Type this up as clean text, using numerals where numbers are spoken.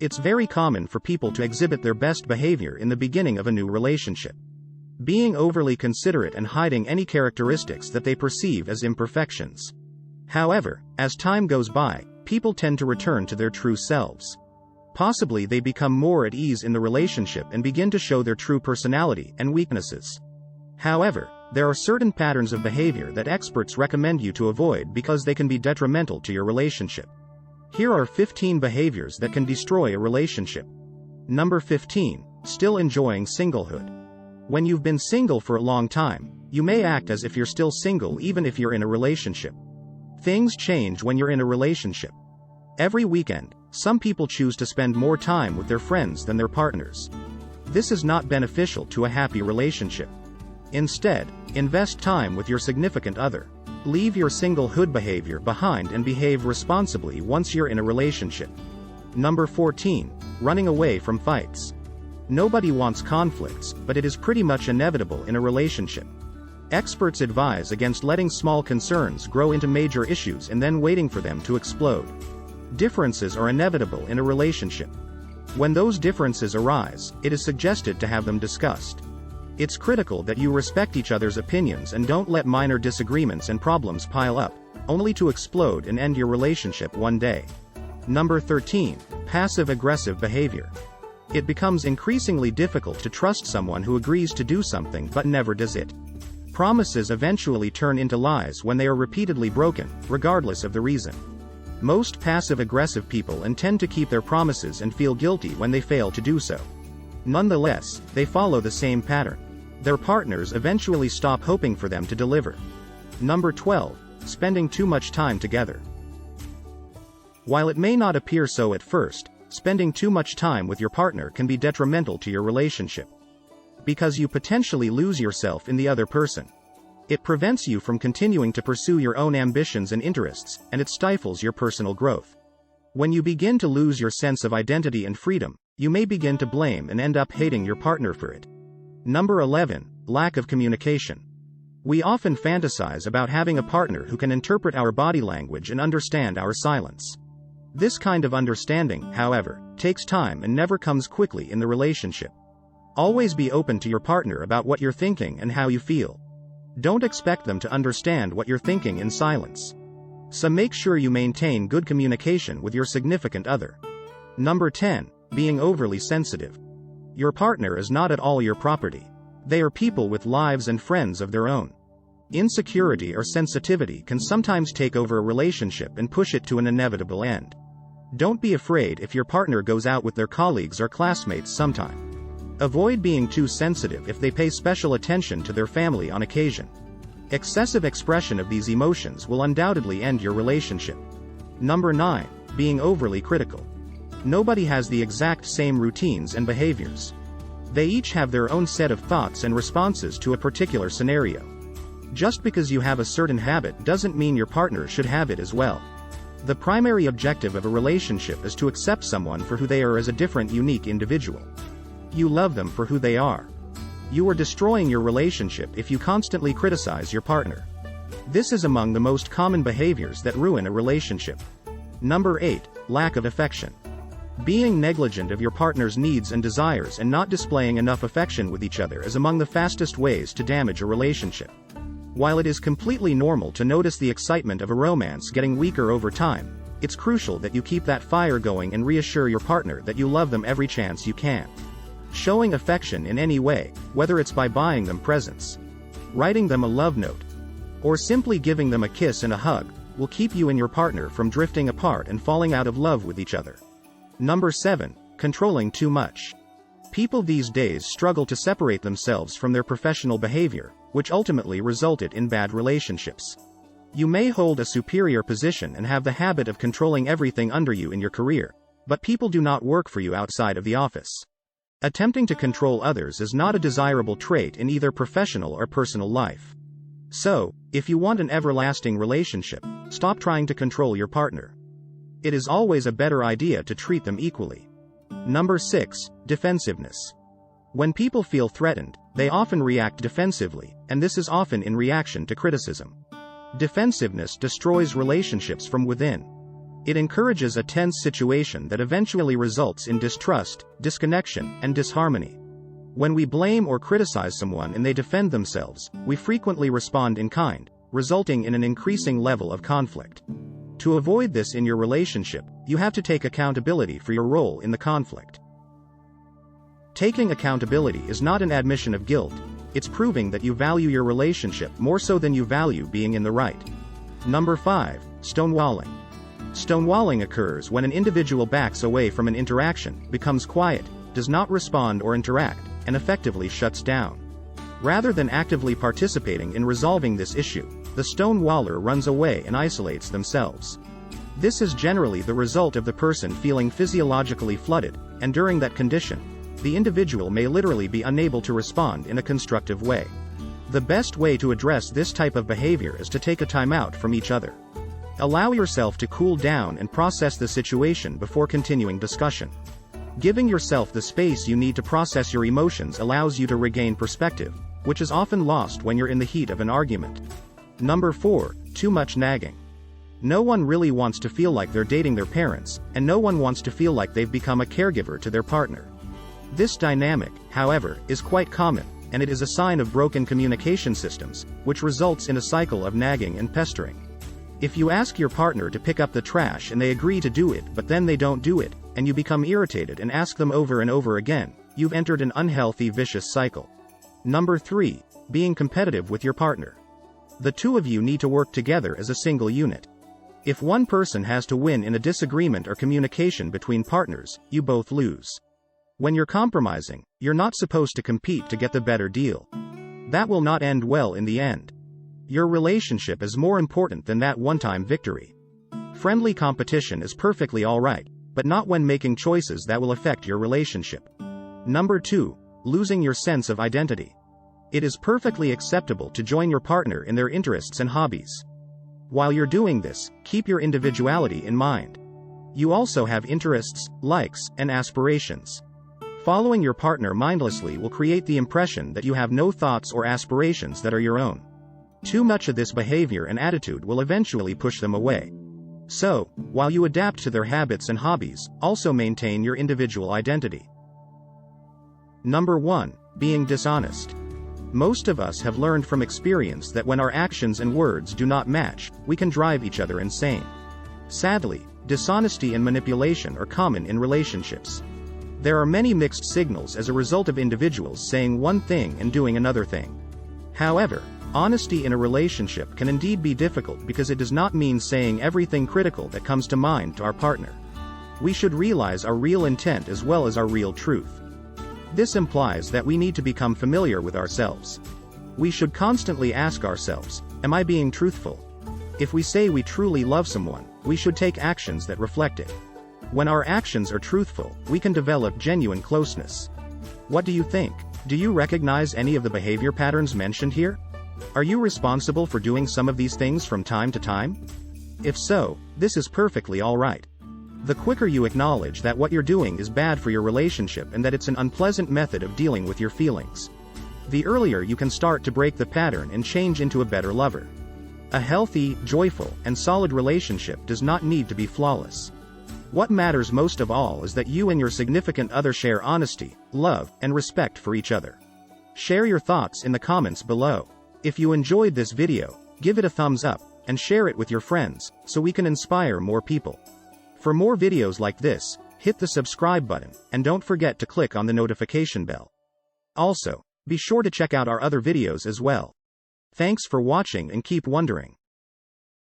It's very common for people to exhibit their best behavior in the beginning of a new relationship, being overly considerate and hiding any characteristics that they perceive as imperfections. However, as time goes by, people tend to return to their true selves. Possibly they become more at ease in the relationship and begin to show their true personality and weaknesses. However, there are certain patterns of behavior that experts recommend you to avoid because they can be detrimental to your relationship. Here are 15 behaviors that can destroy a relationship. Number 15. Still enjoying singlehood. When you've been single for a long time, you may act as if you're still single even if you're in a relationship. Things change when you're in a relationship. Every weekend, some people choose to spend more time with their friends than their partners. This is not beneficial to a happy relationship. Instead, invest time with your significant other. Leave your singlehood behavior behind and behave responsibly once you're in a relationship. Number 14. Running away from fights. Nobody wants conflicts, but it is pretty much inevitable in a relationship. Experts advise against letting small concerns grow into major issues and then waiting for them to explode. Differences are inevitable in a relationship. When those differences arise, it is suggested to have them discussed. It's critical that you respect each other's opinions and don't let minor disagreements and problems pile up, only to explode and end your relationship one day. Number 13. Passive-aggressive behavior. It becomes increasingly difficult to trust someone who agrees to do something but never does it. Promises eventually turn into lies when they are repeatedly broken, regardless of the reason. Most passive-aggressive people intend to keep their promises and feel guilty when they fail to do so. Nonetheless, they follow the same pattern. Their partners eventually stop hoping for them to deliver. Number 12. Spending too much time together. While it may not appear so at first, spending too much time with your partner can be detrimental to your relationship. Because you potentially lose yourself in the other person. It prevents you from continuing to pursue your own ambitions and interests, and it stifles your personal growth. When you begin to lose your sense of identity and freedom, you may begin to blame and end up hating your partner for it. Number 11. Lack of communication. We often fantasize about having a partner who can interpret our body language and understand our silence. This kind of understanding, however, takes time and never comes quickly in the relationship. Always be open to your partner about what you're thinking and how you feel. Don't expect them to understand what you're thinking in silence. So make sure you maintain good communication with your significant other. Number 10. Being overly sensitive. Your partner is not at all your property. They are people with lives and friends of their own. Insecurity or sensitivity can sometimes take over a relationship and push it to an inevitable end. Don't be afraid if your partner goes out with their colleagues or classmates sometime. Avoid being too sensitive if they pay special attention to their family on occasion. Excessive expression of these emotions will undoubtedly end your relationship. Number 9. Being overly critical. Nobody has the exact same routines and behaviors. They each have their own set of thoughts and responses to a particular scenario. Just because you have a certain habit doesn't mean your partner should have it as well. The primary objective of a relationship is to accept someone for who they are as a different, unique individual. You love them for who they are. You are destroying your relationship if you constantly criticize your partner. This is among the most common behaviors that ruin a relationship. Number 8. Lack of affection. Being negligent of your partner's needs and desires and not displaying enough affection with each other is among the fastest ways to damage a relationship. While it is completely normal to notice the excitement of a romance getting weaker over time, it's crucial that you keep that fire going and reassure your partner that you love them every chance you can. Showing affection in any way, whether it's by buying them presents, writing them a love note, or simply giving them a kiss and a hug, will keep you and your partner from drifting apart and falling out of love with each other. Number 7. Controlling too much. People these days struggle to separate themselves from their professional behavior, which ultimately resulted in bad relationships. You may hold a superior position and have the habit of controlling everything under you in your career, but people do not work for you outside of the office. Attempting to control others is not a desirable trait in either professional or personal life. So, if you want an everlasting relationship, stop trying to control your partner. It is always a better idea to treat them equally. Number 6. Defensiveness. When people feel threatened, they often react defensively, and this is often in reaction to criticism. Defensiveness destroys relationships from within. It encourages a tense situation that eventually results in distrust, disconnection, and disharmony. When we blame or criticize someone and they defend themselves, we frequently respond in kind, resulting in an increasing level of conflict. To avoid this in your relationship, you have to take accountability for your role in the conflict. Taking accountability is not an admission of guilt, it's proving that you value your relationship more so than you value being in the right. Number 5. Stonewalling. Stonewalling occurs when an individual backs away from an interaction, becomes quiet, does not respond or interact, and effectively shuts down. Rather than actively participating in resolving this issue, the stonewaller runs away and isolates themselves. This is generally the result of the person feeling physiologically flooded, and during that condition, the individual may literally be unable to respond in a constructive way. The best way to address this type of behavior is to take a time out from each other. Allow yourself to cool down and process the situation before continuing discussion. Giving yourself the space you need to process your emotions allows you to regain perspective, which is often lost when you're in the heat of an argument. Number 4. Too much nagging. No one really wants to feel like they're dating their parents, and no one wants to feel like they've become a caregiver to their partner. This dynamic, however, is quite common, and it is a sign of broken communication systems, which results in a cycle of nagging and pestering. If you ask your partner to pick up the trash and they agree to do it but then they don't do it, and you become irritated and ask them over and over again, you've entered an unhealthy vicious cycle. Number 3. Being competitive with your partner. The two of you need to work together as a single unit. If one person has to win in a disagreement or communication between partners, you both lose. When you're compromising, you're not supposed to compete to get the better deal. That will not end well in the end. Your relationship is more important than that one-time victory. Friendly competition is perfectly alright, but not when making choices that will affect your relationship. Number 2. Losing your sense of identity. It is perfectly acceptable to join your partner in their interests and hobbies. While you're doing this, keep your individuality in mind. You also have interests, likes, and aspirations. Following your partner mindlessly will create the impression that you have no thoughts or aspirations that are your own. Too much of this behavior and attitude will eventually push them away. So, while you adapt to their habits and hobbies, also maintain your individual identity. Number 1. Being dishonest. Most of us have learned from experience that when our actions and words do not match, we can drive each other insane. Sadly, dishonesty and manipulation are common in relationships. There are many mixed signals as a result of individuals saying one thing and doing another thing. However, honesty in a relationship can indeed be difficult because it does not mean saying everything critical that comes to mind to our partner. We should realize our real intent as well as our real truth. This implies that we need to become familiar with ourselves. We should constantly ask ourselves, am I being truthful? If we say we truly love someone, we should take actions that reflect it. When our actions are truthful, we can develop genuine closeness. What do you think? Do you recognize any of the behavior patterns mentioned here? Are you responsible for doing some of these things from time to time? If so, this is perfectly alright. The quicker you acknowledge that what you're doing is bad for your relationship and that it's an unpleasant method of dealing with your feelings, the earlier you can start to break the pattern and change into a better lover. A healthy, joyful, and solid relationship does not need to be flawless. What matters most of all is that you and your significant other share honesty, love, and respect for each other. Share your thoughts in the comments below. If you enjoyed this video, give it a thumbs up, and share it with your friends, so we can inspire more people. For more videos like this, hit the subscribe button, and don't forget to click on the notification bell. Also, be sure to check out our other videos as well. Thanks for watching and keep wondering.